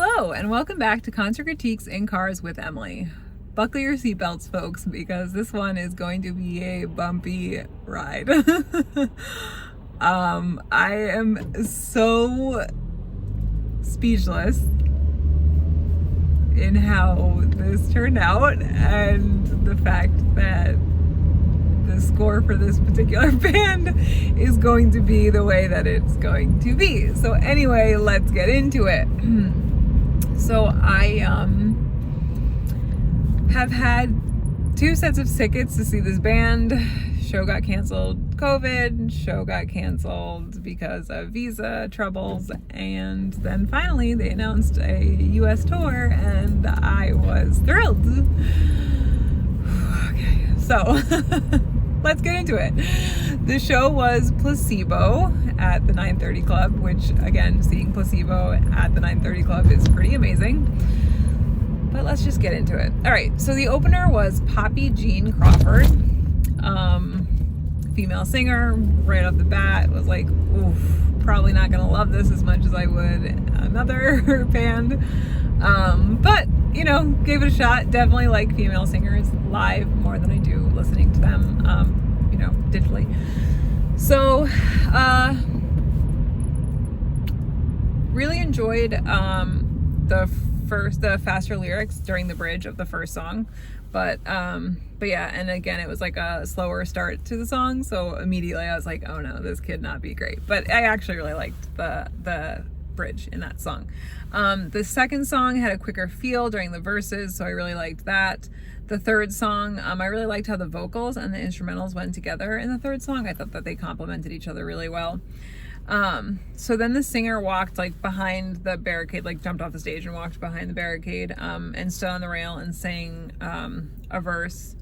Hello, and welcome back to Concert Critiques in Cars with Emily. Buckle your seatbelts, folks, because this one is going to be a bumpy ride. I am so speechless in how this turned out, and the fact that the score for this particular band is going to be the way that it's going to be. So anyway, let's get into it. So I have had 2 sets of tickets to see this band. Show got canceled COVID, show got canceled because of visa troubles, and then finally they announced a US tour and I was thrilled. Okay, so let's get into it. The show was Placebo at the 930 Club, which again, seeing Placebo at the 930 Club is pretty amazing. But let's just get into it. All right, so the opener was Poppy Jean Crawford, female singer. Right off the bat, was like, oof, probably not gonna love this as much as I would another band. But you know, gave it a shot. Definitely like female singers live more than I do listening to them, you know, digitally. So, really enjoyed the faster lyrics during the bridge of the first song, but yeah, and again, it was like a slower start to the song, so immediately I was like, oh no, this could not be great. But I actually really liked the bridge in that song. The second song had a quicker feel during the verses, so I really liked that. The third song, I really liked how the vocals and the instrumentals went together in the third song. I thought that they complemented each other really well. So then the singer walked like behind the barricade, like jumped off the stage and walked behind the barricade, and stood on the rail and sang a verse.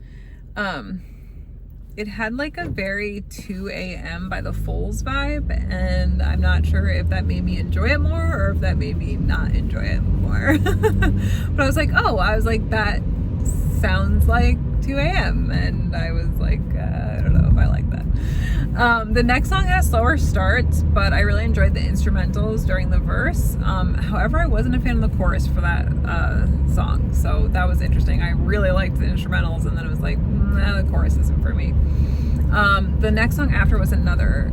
It had like a very 2 a.m. by the Foals vibe, and I'm not sure if that made me enjoy it more or if that made me not enjoy it more. But I was like, that sounds like 2 a.m. and I was like, I don't know if I like that. The next song had a slower start, but I really enjoyed the instrumentals during the verse. However, I wasn't a fan of the chorus for that song, so that was interesting. I really liked the instrumentals, and then it was like, nah, the chorus isn't for me. The next song after was another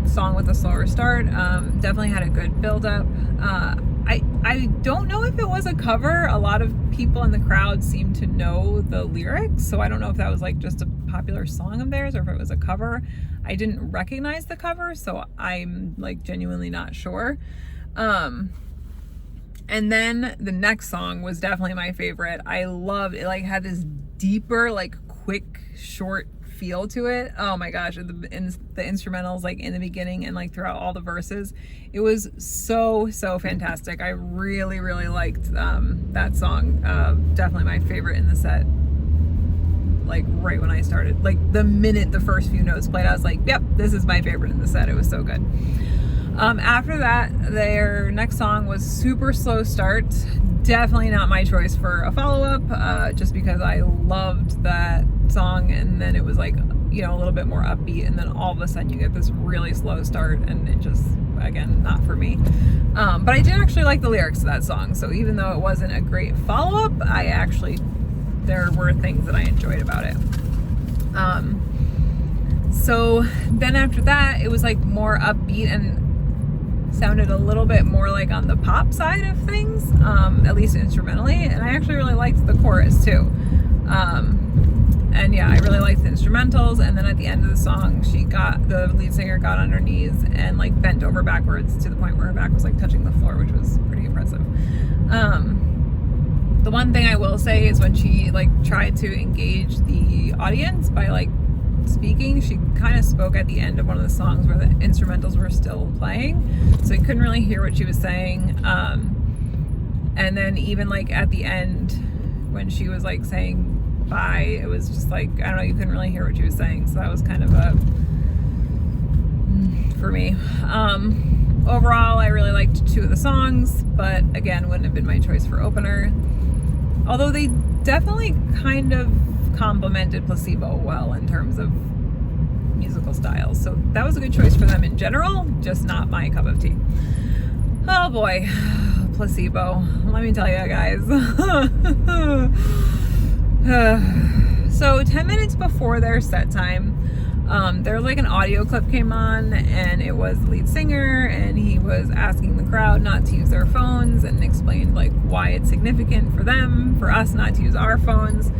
song with a slower start. Definitely had a good build-up. I don't know if it was a cover. A lot of people in the crowd seemed to know the lyrics, so I don't know if that was like just a popular song of theirs or if it was a cover. I didn't recognize the cover, so I'm like genuinely not sure. And then the next song was definitely my favorite. I loved it. Like, had this deeper, like quick, short feel to it. Oh my gosh, the instrumentals, like in the beginning and like throughout all the verses, it was so fantastic. I really liked that song. Definitely my favorite in the set. Like right when I started, like the minute the first few notes played, I was like, yep, this is my favorite in the set. It was so good. After that, their next song was super slow start. Definitely not my choice for a follow-up, just because I loved that song, and then it was like, you know, a little bit more upbeat, and then all of a sudden you get this really slow start, and it just, again, not for me. But I did actually like the lyrics to that song, so even though it wasn't a great follow-up, there were things that I enjoyed about it. So then after that, it was like more upbeat and sounded a little bit more like on the pop side of things, at least instrumentally, and I actually really liked the chorus too. And yeah, I really liked the instrumentals, and then at the end of the song, the lead singer got on her knees and like bent over backwards to the point where her back was like touching the floor, which was pretty impressive. The one thing I will say is when she like tried to engage the audience by like speaking, she kind of spoke at the end of one of the songs where the instrumentals were still playing, so you couldn't really hear what she was saying. And then even like at the end when she was like saying bye, it was just like, I don't know, you couldn't really hear what she was saying, so that was kind of for me. Overall, I really liked 2 of the songs, but again, wouldn't have been my choice for opener, although they definitely kind of complemented Placebo well in terms of musical styles, so that was a good choice for them in general, just not my cup of tea. Oh boy, Placebo. Let me tell you guys. So 10 minutes before their set time, there was like an audio clip came on, and it was the lead singer, and he was asking the crowd not to use their phones and explained like why it's significant for them, for us not to use our phones,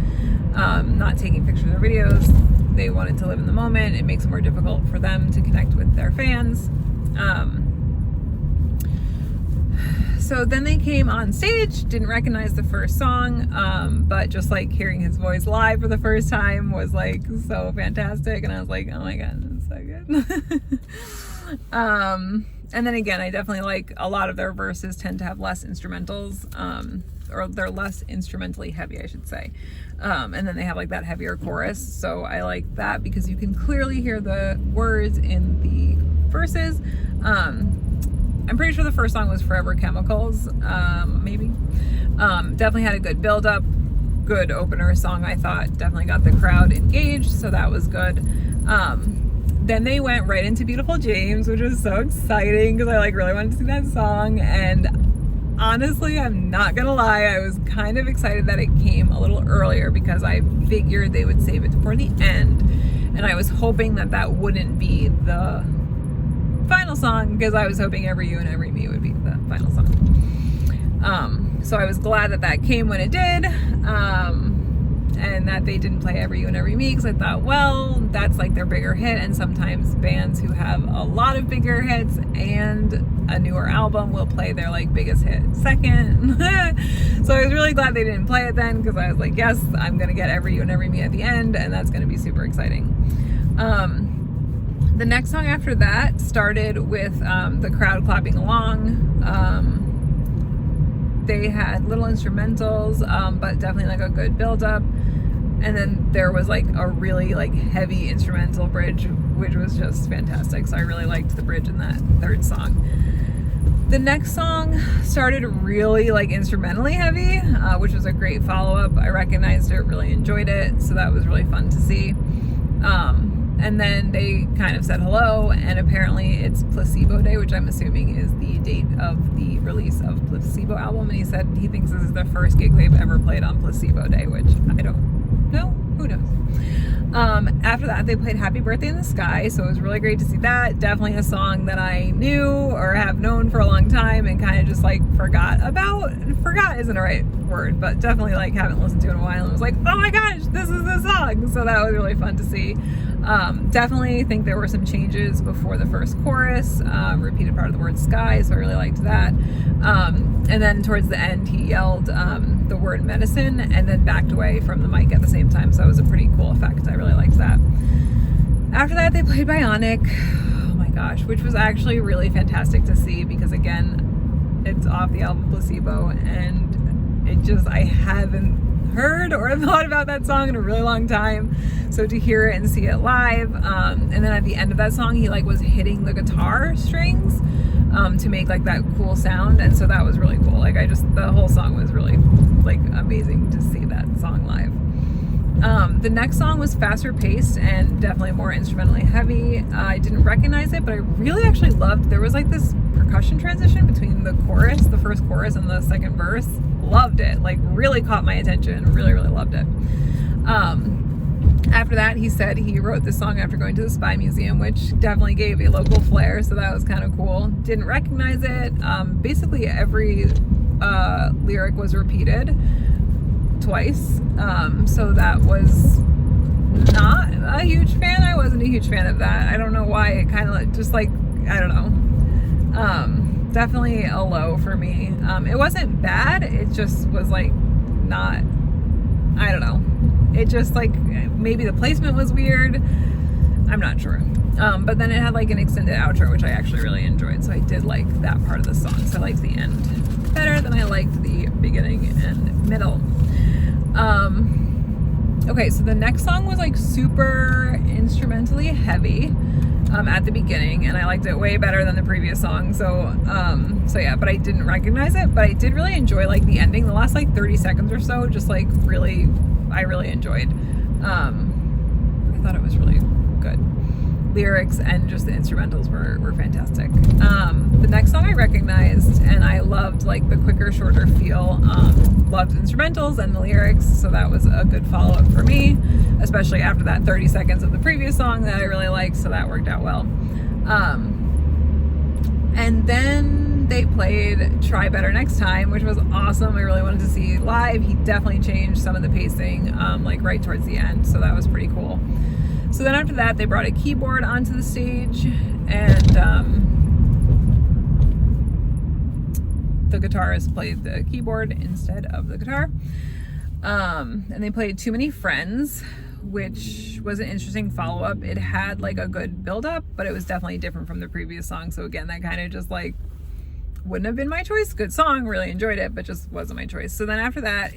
not taking pictures or videos. They wanted to live in the moment. It makes it more difficult for them to connect with their fans. So then they came on stage, didn't recognize the first song, but just like hearing his voice live for the first time was like so fantastic. And I was like, oh my God, that's so good. And then again, I definitely like a lot of their verses tend to have less instrumentals, or they're less instrumentally heavy, I should say. And then they have like that heavier chorus. So I like that because you can clearly hear the words in the verses. I'm pretty sure the first song was Forever Chemicals, maybe. Definitely had a good build up, good opener song, I thought. Definitely got the crowd engaged, so that was good. Then they went right into Beautiful James, which was so exciting because I like really wanted to sing that song. And honestly, I'm not gonna lie, I was kind of excited that it came a little earlier because I figured they would save it for the end. And I was hoping that that wouldn't be the final song, because I was hoping Every You and Every Me would be the final song. So I was glad that that came when it did, and that they didn't play Every You and Every Me, because I thought, well, that's like their bigger hit, and sometimes bands who have a lot of bigger hits and a newer album will play their like biggest hit second. So I was really glad they didn't play it then, because I was like, yes, I'm gonna get Every You and Every Me at the end, and that's gonna be super exciting. The next song after that started with the crowd clapping along. They had little instrumentals, but definitely like a good build up. And then there was like a really like heavy instrumental bridge, which was just fantastic. So I really liked the bridge in that third song. The next song started really like instrumentally heavy, which was a great follow-up. I recognized it, really enjoyed it. So that was really fun to see. And then they kind of said hello, and apparently it's Placebo Day, which I'm assuming is the date of the release of Placebo album. And he said he thinks this is the first gig they've ever played on Placebo Day, which I don't know. Who knows? After that, they played Happy Birthday in the Sky, so it was really great to see that. Definitely a song that I knew or have known for a long time and kind of just like forgot about. Forgot isn't a right word, but definitely like haven't listened to in a while, and was like, oh my gosh, this is the song. So that was really fun to see. Definitely think there were some changes before the first chorus, repeated part of the word sky, so I really liked that. And then towards the end he yelled the word medicine and then backed away from the mic at the same time, so it was a pretty cool effect. I really liked that. After that they played Bionic, oh my gosh, which was actually really fantastic to see, because again, it's off the album Placebo, and it just, I haven't heard or thought about that song in a really long time, so to hear it and see it live, and then at the end of that song he like was hitting the guitar strings to make like that cool sound, and so that was really cool. Like the whole song was really like amazing to see that song live. The next song was faster paced and definitely more instrumentally heavy. I didn't recognize it, but I really actually loved, there was like this percussion transition between the chorus, the first chorus, and the second verse. Loved it, like really caught my attention, really loved it. After that, he said he wrote this song after going to the Spy Museum, which definitely gave a local flair, so that was kind of cool. Didn't recognize it. Basically every lyric was repeated twice, so that was not a huge fan. I wasn't a huge fan of that. I don't know why. It kind of just like, I don't know. Definitely a low for me. It wasn't bad, it just was like not, I don't know, it just like, maybe the placement was weird, I'm not sure. But then it had like an extended outro, which I actually really enjoyed, so I did like that part of the song. So I liked the end better than I liked the beginning and middle. Okay, so the next song was like super instrumentally heavy at the beginning, and I liked it way better than the previous song. So yeah, but I didn't recognize it, but I did really enjoy like the ending, the last like 30 seconds or so, just like really, I really enjoyed. I thought it was really good. lyrics and just the instrumentals were fantastic. The next song I recognized, and I loved like the quicker, shorter feel. Loved the instrumentals and the lyrics, so that was a good follow-up for me, especially after that 30 seconds of the previous song that I really liked, so that worked out well. And then they played Try Better Next Time, which was awesome. I really wanted to see live. He definitely changed some of the pacing, like right towards the end, so that was pretty cool. So then after that, they brought a keyboard onto the stage, and the guitarist played the keyboard instead of the guitar. And they played Too Many Friends, which was an interesting follow-up. It had like a good build-up, but it was definitely different from the previous song. So again, that kind of just like wouldn't have been my choice. Good song, really enjoyed it, but just wasn't my choice. So then after that,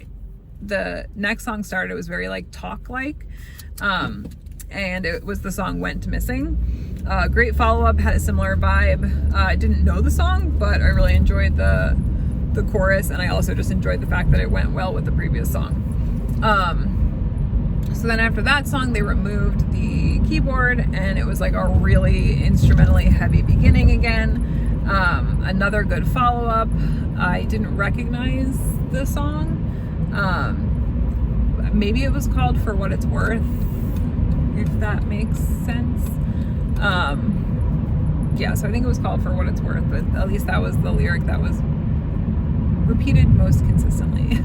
the next song started. It was very like talk-like. And it was the song Went Missing. Great follow-up, had a similar vibe. I didn't know the song, but I really enjoyed the chorus, and I also just enjoyed the fact that it went well with the previous song. So then after that song, they removed the keyboard, and it was like a really instrumentally heavy beginning again. Another good follow-up. I didn't recognize the song. Maybe it was called For What It's Worth, if that makes sense. Yeah, so I think it was called For What It's Worth, but at least that was the lyric that was repeated most consistently.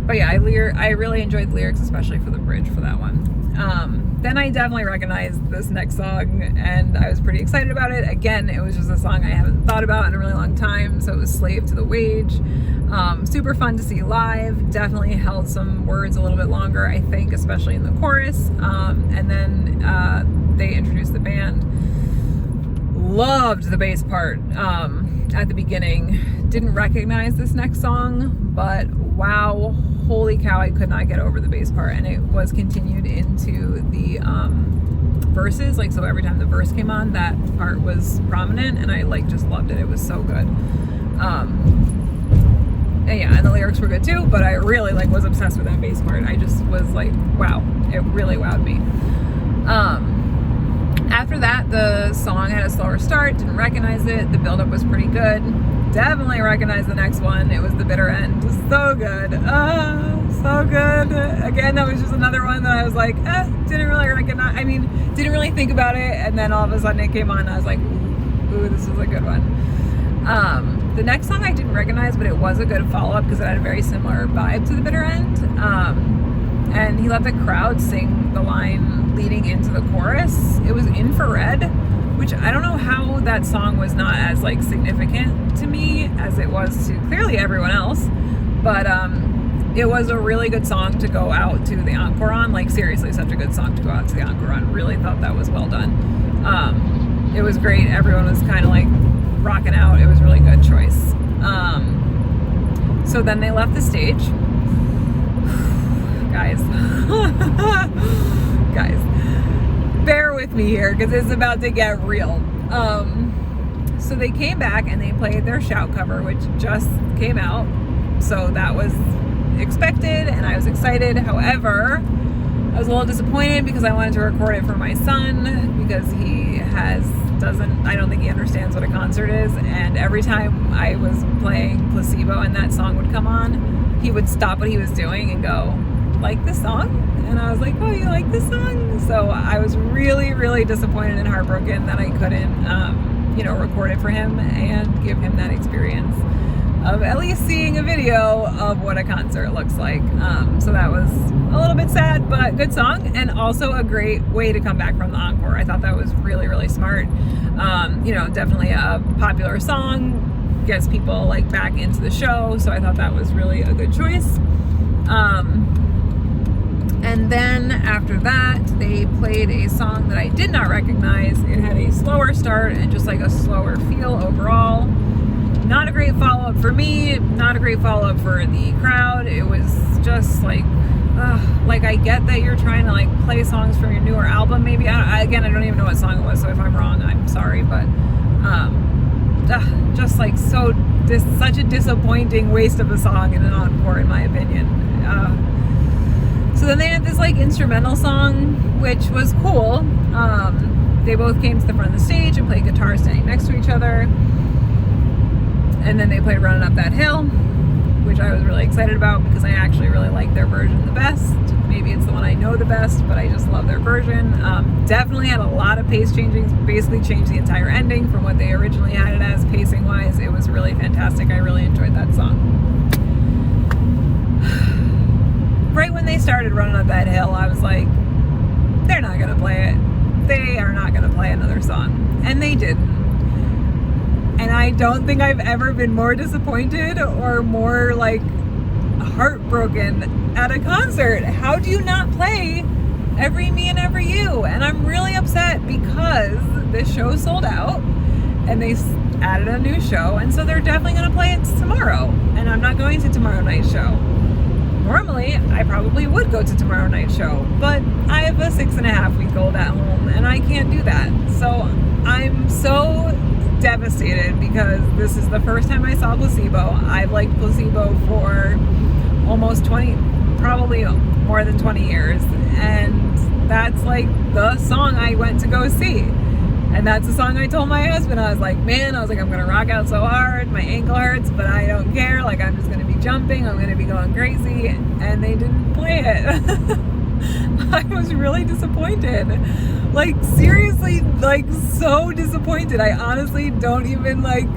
But yeah, I really enjoyed the lyrics, especially for the bridge for that one. Then I definitely recognized this next song, and I was pretty excited about it. Again, it was just a song I haven't thought about in a really long time, so it was Slave to the Wage. Super fun to see live. Definitely held some words a little bit longer, I think, especially in the chorus. And then they introduced the band. Loved the bass part at the beginning. Didn't recognize this next song, but wow, holy cow, I could not get over the bass part, and it was continued into the verses. Like, so every time the verse came on, that part was prominent, and I like just loved it. It was so good. And yeah, and the lyrics were good too, but I really like was obsessed with that bass part. I just was like, wow, it really wowed me. After that, the song had a slower start, didn't recognize it. The buildup was pretty good. Definitely recognized the next one. It was The Bitter End. So good. So good. Again, that was just another one that I was like, didn't really recognize. I mean, didn't really think about it. And then all of a sudden it came on and I was like, ooh, this was a good one. The next song I didn't recognize, but it was a good follow-up because it had a very similar vibe to The Bitter End. And he let the crowd sing the line leading into the chorus. It was Infrared, which I don't know how that song was not as like significant to me as it was to clearly everyone else. But it was a really good song to go out to the encore on. Like, seriously, such a good song to go out to the encore on. Really thought that was well done. It was great. Everyone was kind of like rocking out. It was a really good choice. So then they left the stage. Guys, bear with me here because it's about to get real. So they came back and they played their Shout cover, which just came out. So that was expected and I was excited. However, I was a little disappointed because I wanted to record it for my son because I don't think he understands what a concert is. And every time I was playing Placebo and that song would come on, he would stop what he was doing and go, "Like this song?" And I was like, "Oh, you like this song?" So I was really, really disappointed and heartbroken that I couldn't, record it for him and give him that experience of at least seeing a video of what a concert looks like. So that was a little bit sad, but good song, and also a great way to come back from the encore. I thought that was really, really smart. Definitely a popular song, gets people like back into the show, so I thought that was really a good choice. And then after that, they played a song that I did not recognize. It had a slower start and just like a slower feel overall. Not a great follow-up for me, not a great follow-up for the crowd. It was just like I get that you're trying to like play songs from your newer album, maybe. I don't even know what song it was, so if I'm wrong, I'm sorry, but just like such a disappointing waste of a song in an encore, in my opinion. So then they had this like instrumental song, which was cool. They both came to the front of the stage and played guitar standing next to each other. And then they played Running Up That Hill, which I was really excited about because I actually really like their version the best. Maybe it's the one I know the best, but I just love their version. Definitely had a lot of pace changings, basically changed the entire ending from what they originally had it as pacing wise. It was really fantastic. I really enjoyed that song. Right when they started Running Up That Hill, I was like, they're not gonna play it. They are not gonna play another song. And they didn't. And I don't think I've ever been more disappointed or more like heartbroken at a concert. How do you not play Every Me and Every You? And I'm really upset because this show sold out and they added a new show, and so they're definitely going to play it tomorrow, and I'm not going to tomorrow night's show. Normally I probably would go to tomorrow night's show, but I have a 6.5-week-old at home and I can't do that. So I'm so devastated because this is the first time I saw Placebo. I've liked Placebo for almost 20, probably more than 20 years, and that's like the song I went to go see. And that's the song I told my husband. I was like, man, I'm gonna rock out so hard, my ankle hurts, but I don't care, like I'm just gonna be jumping, I'm gonna be going crazy. And they didn't play it. I was really disappointed. Like seriously, like so disappointed. I honestly don't even like,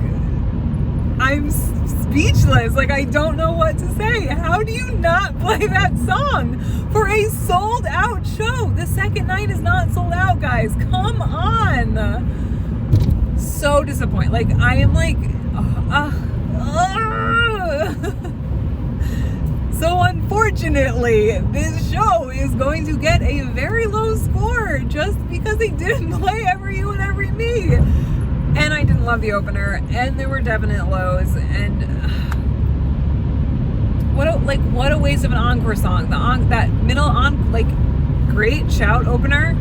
I'm speechless. Like I don't know what to say. How do you not play that song for a sold out show? The second night is not sold out, guys. Come on. So disappointed. Like I am like, So unfortunately, this show is going to get a very low score just because they didn't play Every You and Every Me. And I didn't love the opener, and there were definite lows, and what a waste of an encore song. That middle great shout opener.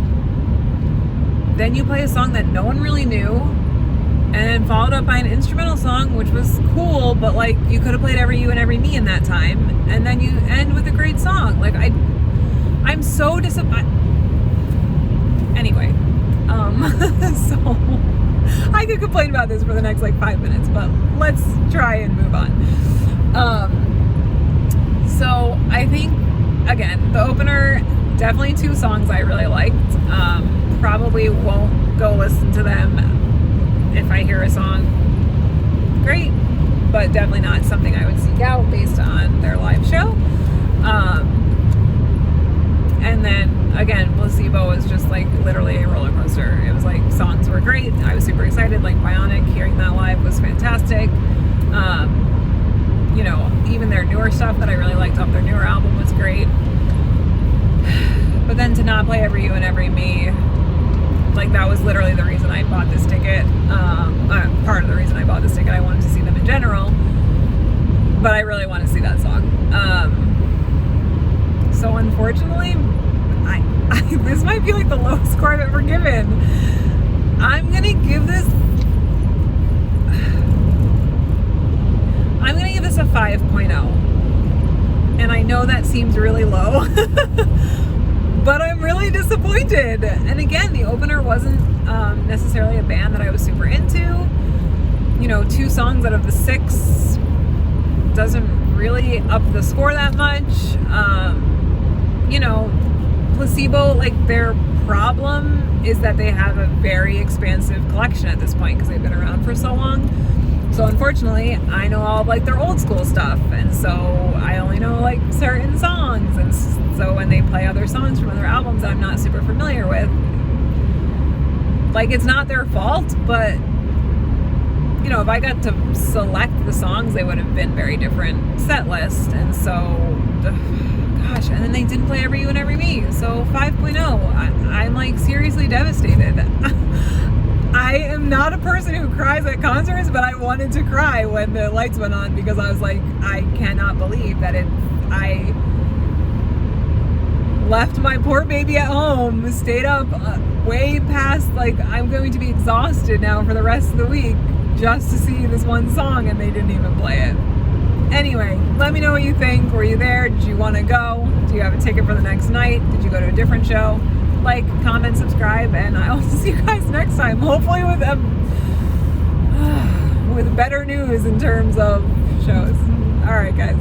Then you play a song that no one really knew, and then followed up by an instrumental song, which was cool, but like you could have played Every You and Every Me in that time, and then you end with a great song. Like I'm so disappointed. Anyway, so I could complain about this for the next like 5 minutes, but let's try and move on. So I think again, the opener, definitely 2 songs I really liked. Probably won't go listen to them if I hear a song. Great, but definitely not something I would seek out based on their live show. And then again, Placebo was just like literally a roller coaster. It was like songs were great. I was super excited. Like Bionic, hearing that live was fantastic. You know, even their newer stuff that I really liked off their newer album was great. But then to not play Every You and Every Me, like that was literally the reason I bought this ticket. Part of the reason I bought this ticket. I wanted to see them in general, but I really want to see that song. So unfortunately, I this might be like the lowest score I've ever given. I'm gonna give this a 5.0. And I know that seems really low, but I'm really disappointed. And again, the opener wasn't necessarily a band that I was super into. You know, 2 songs out of the 6 doesn't really up the score that much. You know, Placebo, like their problem is that they have a very expansive collection at this point because they've been around for so long. So unfortunately, I know all of like their old school stuff, and so I only know like certain songs, and so when they play other songs from other albums that I'm not super familiar with, like it's not their fault, but you know, if I got to select the songs, they would have been very different set list. And so gosh, and then they didn't play Every You and Every Me, so 5.0. I'm like seriously devastated. I am not a person who cries at concerts, but I wanted to cry when the lights went on because I was like, I cannot believe that I left my poor baby at home, stayed up way past, like I'm going to be exhausted now for the rest of the week just to see this one song, and they didn't even play it. Anyway, let me know what you think. Were you there? Did you want to go? Do you have a ticket for the next night? Did you go to a different show? Like, comment, subscribe, and I'll see you guys next time. Hopefully with better news in terms of shows. All right, guys.